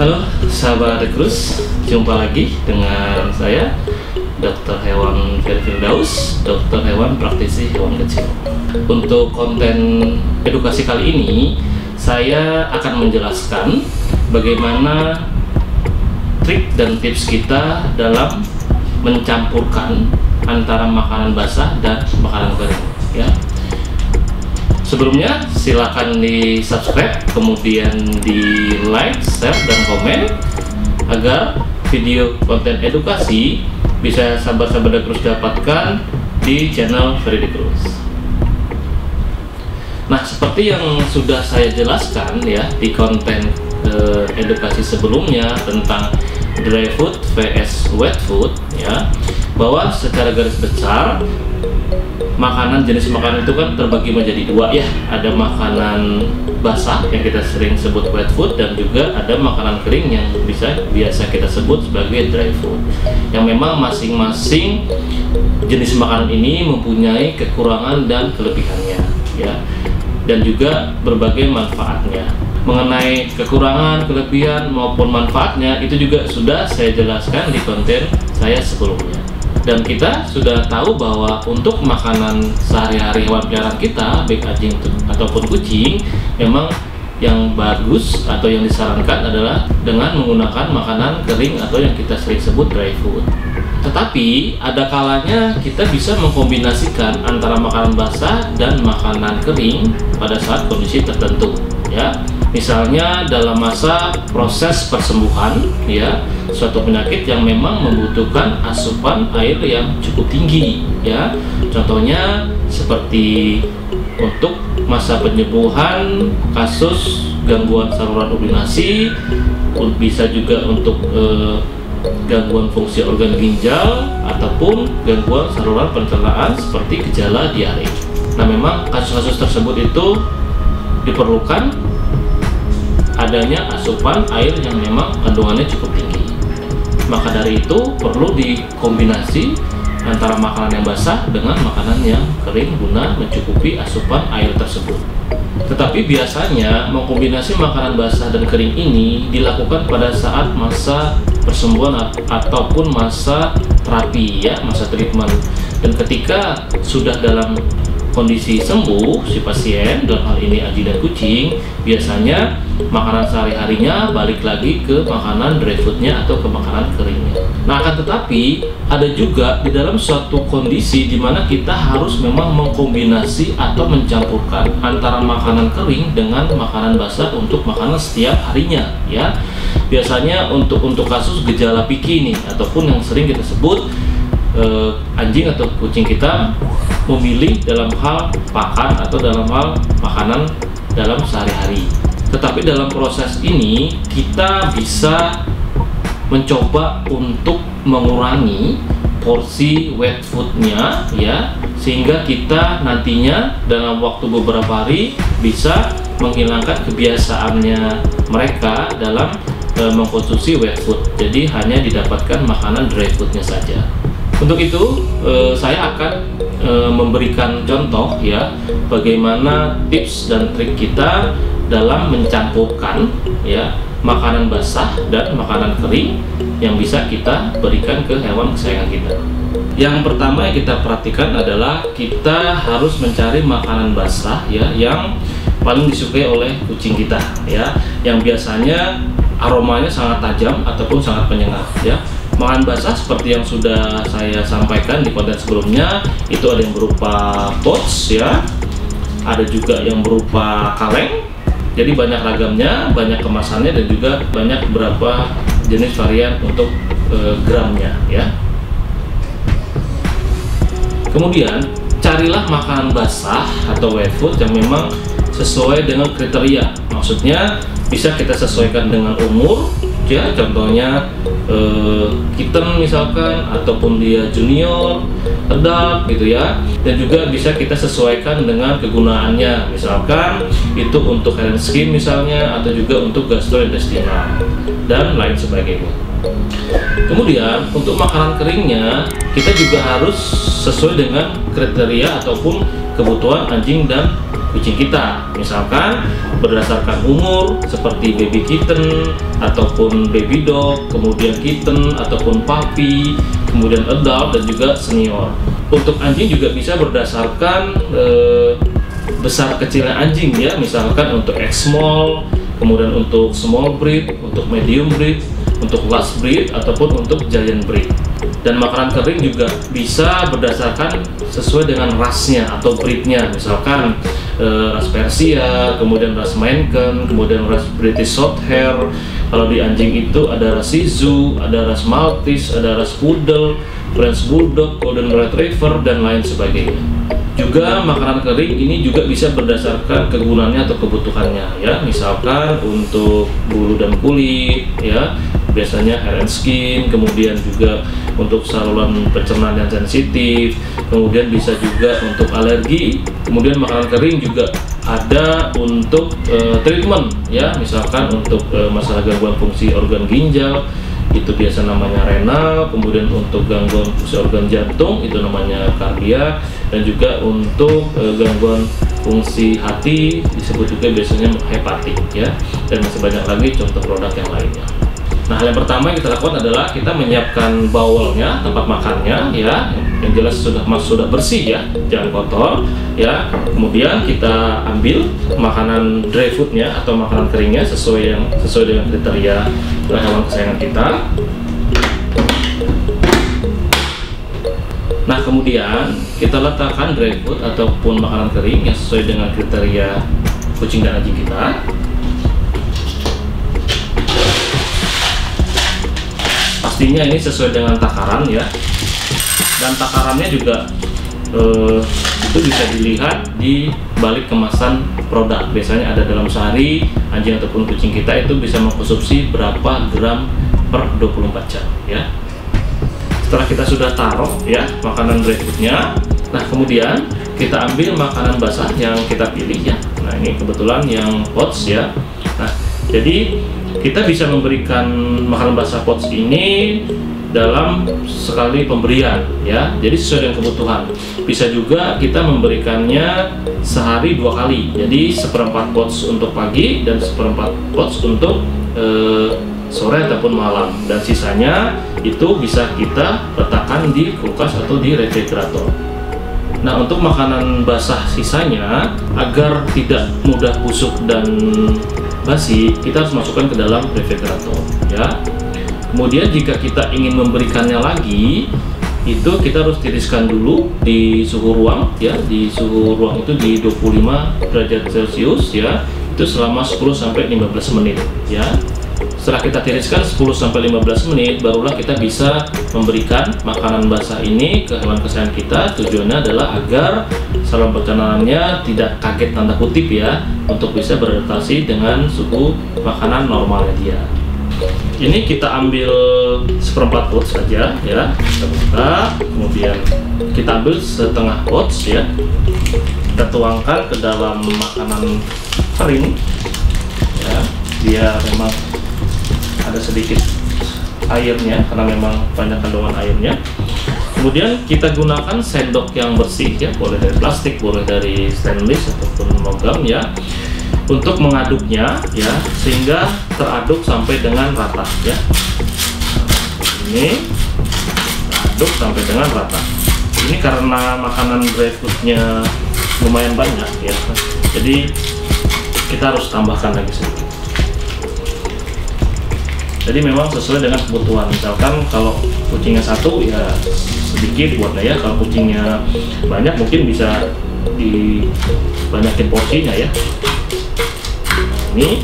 Halo sahabat Rekrus, jumpa lagi dengan saya Dr. Hewan Ferry Firdaus, dokter hewan praktisi hewan kecil. Untuk konten edukasi kali ini, saya akan menjelaskan bagaimana trik dan tips kita dalam mencampurkan antara makanan basah dan makanan kering, ya. Sebelumnya silakan di subscribe, kemudian di like, share, dan komen agar video konten edukasi bisa sahabat-sahabat Dekrus dapatkan di channel Ferry Dekrus. Nah, seperti yang sudah saya jelaskan ya di konten edukasi sebelumnya tentang dry food vs wet food, ya, bahwa secara garis besar jenis makanan itu kan terbagi menjadi dua, ya. Ada makanan basah yang kita sering sebut wet food, dan juga ada makanan kering yang biasa kita sebut sebagai dry food, yang memang masing-masing jenis makanan ini mempunyai kekurangan dan kelebihannya, ya, dan juga berbagai manfaatnya. Mengenai kekurangan, kelebihan maupun manfaatnya itu juga sudah saya jelaskan di konten saya sebelumnya. Dan kita sudah tahu bahwa untuk makanan sehari-hari hewan peliharaan kita, baik anjing ataupun kucing, memang yang bagus atau yang disarankan adalah dengan menggunakan makanan kering atau yang kita sering sebut dry food. Tetapi ada kalanya kita bisa mengkombinasikan antara makanan basah dan makanan kering pada saat kondisi tertentu, ya. Misalnya dalam masa proses persembuhan, ya, suatu penyakit yang memang membutuhkan asupan air yang cukup tinggi, ya. Contohnya seperti untuk masa penyembuhan kasus gangguan saluran urinasi, bisa juga untuk gangguan fungsi organ ginjal ataupun gangguan saluran pencernaan seperti gejala diare. Nah, memang kasus-kasus tersebut itu diperlukan adanya asupan air yang memang kandungannya cukup tinggi. Maka dari itu perlu dikombinasi antara makanan yang basah dengan makanan yang kering guna mencukupi asupan air tersebut. Tetapi biasanya mengkombinasi makanan basah dan kering ini dilakukan pada saat masa persembuhan ataupun masa terapi, ya, masa treatment. Dan ketika sudah dalam kondisi sembuh si pasien, dalam hal ini anjing dan kucing, biasanya makanan sehari-harinya balik lagi ke makanan dry foodnya atau ke makanan keringnya. Nah, akan tetapi ada juga di dalam suatu kondisi di mana kita harus memang mengkombinasi atau mencampurkan antara makanan kering dengan makanan basah untuk makanan setiap harinya, ya. Biasanya untuk kasus gejala picky nih, ataupun yang sering kita sebut anjing atau kucing kita memilih dalam hal pakan atau dalam hal makanan dalam sehari-hari. Tetapi dalam proses ini kita bisa mencoba untuk mengurangi porsi wet foodnya, ya, sehingga kita nantinya dalam waktu beberapa hari bisa menghilangkan kebiasaannya mereka dalam mengkonsumsi wet food. Jadi hanya didapatkan makanan dry foodnya saja. Untuk itu saya akan memberikan contoh, ya, bagaimana tips dan trik kita dalam mencampurkan, ya, makanan basah dan makanan kering yang bisa kita berikan ke hewan kesayangan kita. Yang pertama yang kita perhatikan adalah kita harus mencari makanan basah, ya, yang paling disukai oleh kucing kita, ya, yang biasanya aromanya sangat tajam ataupun sangat menyengat, ya. Makanan basah seperti yang sudah saya sampaikan di konten sebelumnya, itu ada yang berupa pods, ya, ada juga yang berupa kaleng. Jadi banyak ragamnya, banyak kemasannya, dan juga banyak beberapa jenis varian untuk gramnya, ya. Kemudian carilah makanan basah atau wet food yang memang sesuai dengan kriteria. Maksudnya bisa kita sesuaikan dengan umur, ya, contohnya kitten misalkan, ataupun dia junior, adult, gitu, ya. Dan juga bisa kita sesuaikan dengan kegunaannya, misalkan itu untuk hand skin misalnya, atau juga untuk gastrointestinal dan lain sebagainya. Kemudian untuk makanan keringnya kita juga harus sesuai dengan kriteria ataupun kebutuhan anjing dan kucing kita. Misalkan berdasarkan umur seperti baby kitten ataupun baby dog, kemudian kitten ataupun puppy, kemudian adult dan juga senior. Untuk anjing juga bisa berdasarkan besar kecilnya anjing ya, misalkan untuk X-small, kemudian untuk small breed, untuk medium breed, untuk large breed ataupun untuk giant breed. Dan makanan kering juga bisa berdasarkan sesuai dengan rasnya atau breednya, misalkan ras Persia, kemudian ras Maine Coon, kemudian ras British Shorthair. Kalau di anjing itu ada ras Shih Tzu, ada ras Maltese, ada ras Poodle, French Bulldog, Golden Retriever dan lain sebagainya. Juga makanan kering ini juga bisa berdasarkan kegunaannya atau kebutuhannya ya, misalkan untuk bulu dan kulit ya, biasanya hair and skin, kemudian juga untuk saluran pencernaan yang sensitif, kemudian bisa juga untuk alergi. Kemudian makanan kering juga ada untuk treatment ya, misalkan untuk masalah gangguan fungsi organ ginjal itu biasa namanya renal, kemudian untuk gangguan fungsi organ jantung itu namanya kardia, dan juga untuk gangguan fungsi hati disebut juga biasanya hepatik ya, dan masih banyak lagi contoh produk yang lainnya. Nah, hal yang pertama yang kita lakukan adalah kita menyiapkan bowlnya, tempat makannya ya, yang jelas sudah bersih ya, jangan kotor ya. Kemudian kita ambil makanan dry foodnya atau makanan keringnya sesuai dengan kriteria hewan kesayangan kita. Nah, kemudian kita letakkan dry food ataupun makanan kering yang sesuai dengan kriteria kucing dan anjing kita. Pastinya ini sesuai dengan takaran ya, dan takarannya juga itu bisa dilihat di balik kemasan produk. Biasanya ada dalam sehari anjing ataupun kucing kita itu bisa mengkonsumsi berapa gram per 24 jam ya. Setelah kita sudah taruh ya makanan dry foodnya, nah kemudian kita ambil makanan basah yang kita pilih ya. Nah, ini kebetulan yang pots ya. Nah, jadi kita bisa memberikan makanan basah pots ini dalam sekali pemberian ya, jadi sesuai dengan kebutuhan. Bisa juga kita memberikannya sehari 2 kali, jadi 1/4 pots untuk pagi dan 1/4 pots untuk sore ataupun malam, dan sisanya itu bisa kita letakkan di kulkas atau di refrigerator. Nah, untuk makanan basah sisanya agar tidak mudah busuk dan basi, kita harus masukkan ke dalam refrigerator ya. Kemudian jika kita ingin memberikannya lagi, itu kita harus tiriskan dulu di suhu ruang ya, di suhu ruang itu di 25 derajat Celcius ya, itu selama 10-15 menit ya. Setelah kita tiriskan 10-15 menit, barulah kita bisa memberikan makanan basah ini ke hewan kesayangan kita. Tujuannya adalah agar saluran pencernaannya tidak kaget tanda kutip ya, untuk bisa beradaptasi dengan suhu makanan normalnya dia. Ini kita ambil 1/4 pots saja ya, kita buka, kemudian kita ambil setengah pots ya, kita tuangkan ke dalam makanan kering ya. Dia memang ada sedikit airnya karena memang banyak kandungan airnya. Kemudian kita gunakan sendok yang bersih ya, boleh dari plastik, boleh dari stainless ataupun logam ya, untuk mengaduknya ya, sehingga teraduk sampai dengan rata ya. Ini aduk sampai dengan rata. Ini karena makanan dry foodnya lumayan banyak ya, jadi kita harus tambahkan lagi sedikit. Jadi memang sesuai dengan kebutuhan. Misalkan kalau kucingnya 1 ya sedikit buatnya ya, kalau kucingnya banyak mungkin bisa dibanyakin porsinya ya. Ini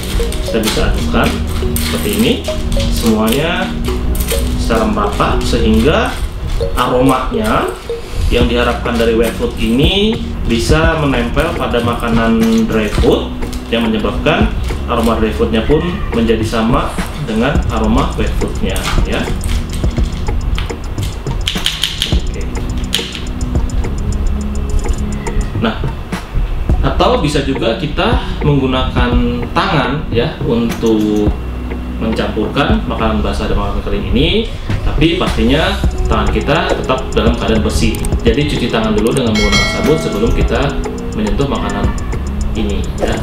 kita bisa adukkan seperti ini, semuanya secara merata sehingga aromanya yang diharapkan dari wet food ini bisa menempel pada makanan dry food, yang menyebabkan aroma dry foodnya pun menjadi sama dengan aroma wet foodnya ya. Oke. Nah, atau bisa juga kita menggunakan tangan ya untuk mencampurkan makanan basah dan makanan kering ini, tapi pastinya tangan kita tetap dalam keadaan bersih. Jadi cuci tangan dulu dengan menggunakan sabun sebelum kita menyentuh makanan ini ya.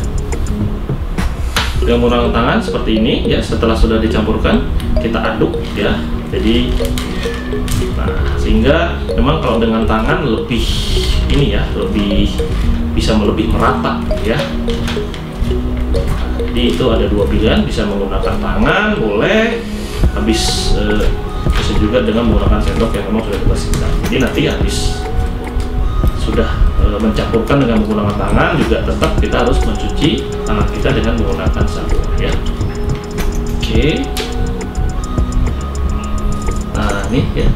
Dengan menggunakan tangan seperti ini ya, setelah sudah dicampurkan kita aduk ya. Jadi sehingga memang kalau dengan tangan lebih ini ya, lebih bisa lebih merata ya. Jadi itu ada dua pilihan, bisa menggunakan tangan boleh, bisa juga dengan menggunakan sendok yang memang sudah dibersihkan. Jadi nanti habis sudah mencampurkan dengan menggunakan tangan, juga tetap kita harus mencuci tangan kita dengan menggunakan sabun ya. Oke. Nah ini ya,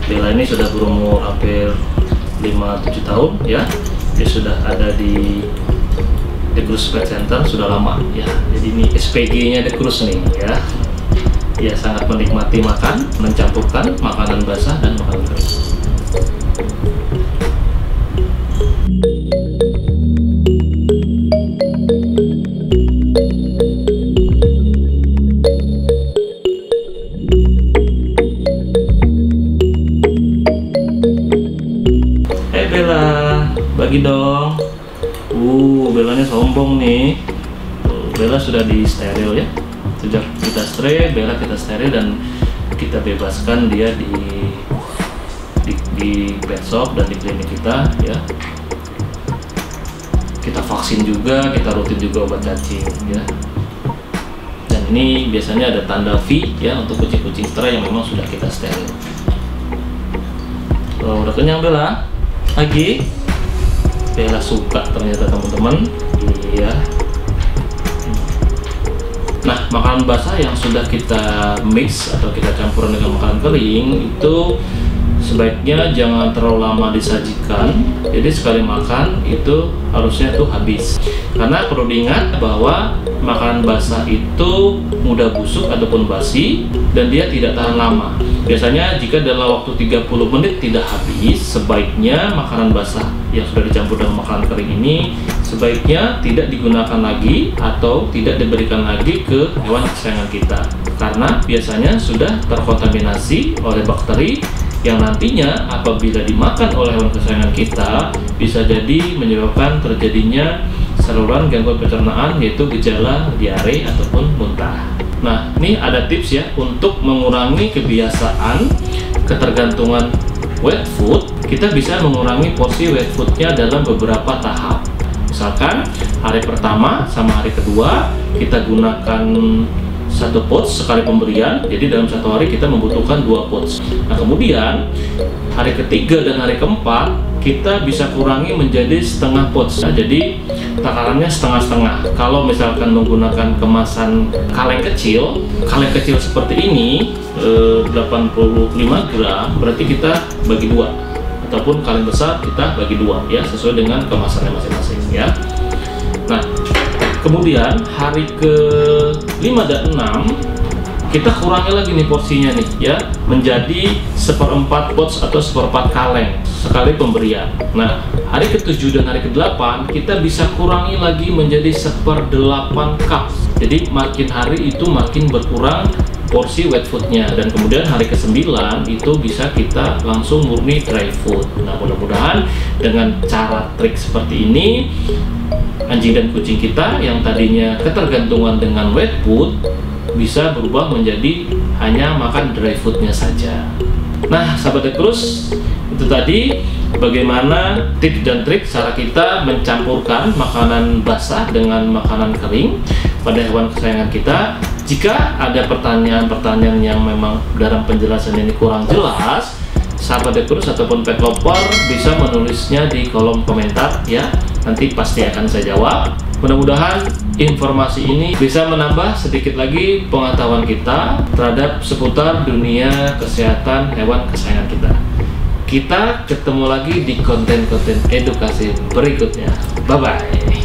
Bella ini sudah berumur hampir 5-7 tahun ya. Dia sudah ada di The Cruz Pet Center sudah lama ya. Jadi ini SPG-nya The Cruz nih ya. Dia sangat menikmati makan, mencampurkan makanan basah dan makanan kering. Bella, bagi dong. Bellanya sombong nih. Bella sudah di steril ya. Sejak kita spray, Bella kita steril dan kita bebaskan dia di pet shop dan di klinik kita ya. Kita vaksin juga, kita rutin juga obat cacing ya. Dan ini biasanya ada tanda V ya untuk kucing-kucing stray yang memang sudah kita steril. Udah kenyang Bella? Lagi? Bella suka ternyata teman-teman. Iya. Nah, makanan basah yang sudah kita mix atau kita campur dengan makanan kering itu sebaiknya jangan terlalu lama disajikan. Jadi sekali makan itu harusnya tuh habis. Karena perlu diingat bahwa makanan basah itu mudah busuk ataupun basi dan dia tidak tahan lama. Biasanya jika dalam waktu 30 menit tidak habis, sebaiknya makanan basah yang sudah dicampur dengan makanan kering ini sebaiknya tidak digunakan lagi atau tidak diberikan lagi ke hewan kesayangan kita. Karena biasanya sudah terkontaminasi oleh bakteri yang nantinya apabila dimakan oleh hewan kesayangan kita bisa jadi menyebabkan terjadinya saluran gangguan pencernaan, yaitu gejala diare ataupun muntah. Nah, ini ada tips ya untuk mengurangi kebiasaan ketergantungan wet food. Kita bisa mengurangi porsi wet foodnya dalam beberapa tahap. Misalkan hari pertama sama hari kedua kita gunakan 1 pouch sekali pemberian, jadi dalam 1 hari kita membutuhkan 2 pouch. Nah kemudian hari ketiga dan hari keempat kita bisa kurangi menjadi setengah pouch. Nah, jadi takarannya setengah-setengah. Kalau misalkan menggunakan kemasan kaleng kecil seperti ini 85 gram, berarti kita bagi 2, ataupun kaleng besar kita bagi 2 ya, sesuai dengan kemasannya masing-masing ya. Nah kemudian hari ke-5 dan 6 kita kurangi lagi nih porsinya nih ya, menjadi 1/4 pouch atau 1/4 kaleng sekali pemberian. Nah hari ke-7 dan hari ke-8 kita bisa kurangi lagi menjadi 1/8 cup. Jadi makin hari itu makin berkurang porsi wet foodnya, dan kemudian hari ke-9 itu bisa kita langsung murni dry food. Nah mudah-mudahan dengan cara trik seperti ini anjing dan kucing kita yang tadinya ketergantungan dengan wet food bisa berubah menjadi hanya makan dry foodnya saja. Nah sahabat The Cruz, itu tadi bagaimana tips dan trik cara kita mencampurkan makanan basah dengan makanan kering pada hewan kesayangan kita. Jika ada pertanyaan-pertanyaan yang memang dalam penjelasan ini kurang jelas, sahabat The Cruz ataupun pet lover bisa menulisnya di kolom komentar ya, nanti pasti akan saya jawab. Mudah-mudahan informasi ini bisa menambah sedikit lagi pengetahuan kita terhadap seputar dunia kesehatan hewan kesayangan kita. Kita ketemu lagi di konten-konten edukasi berikutnya. Bye-bye.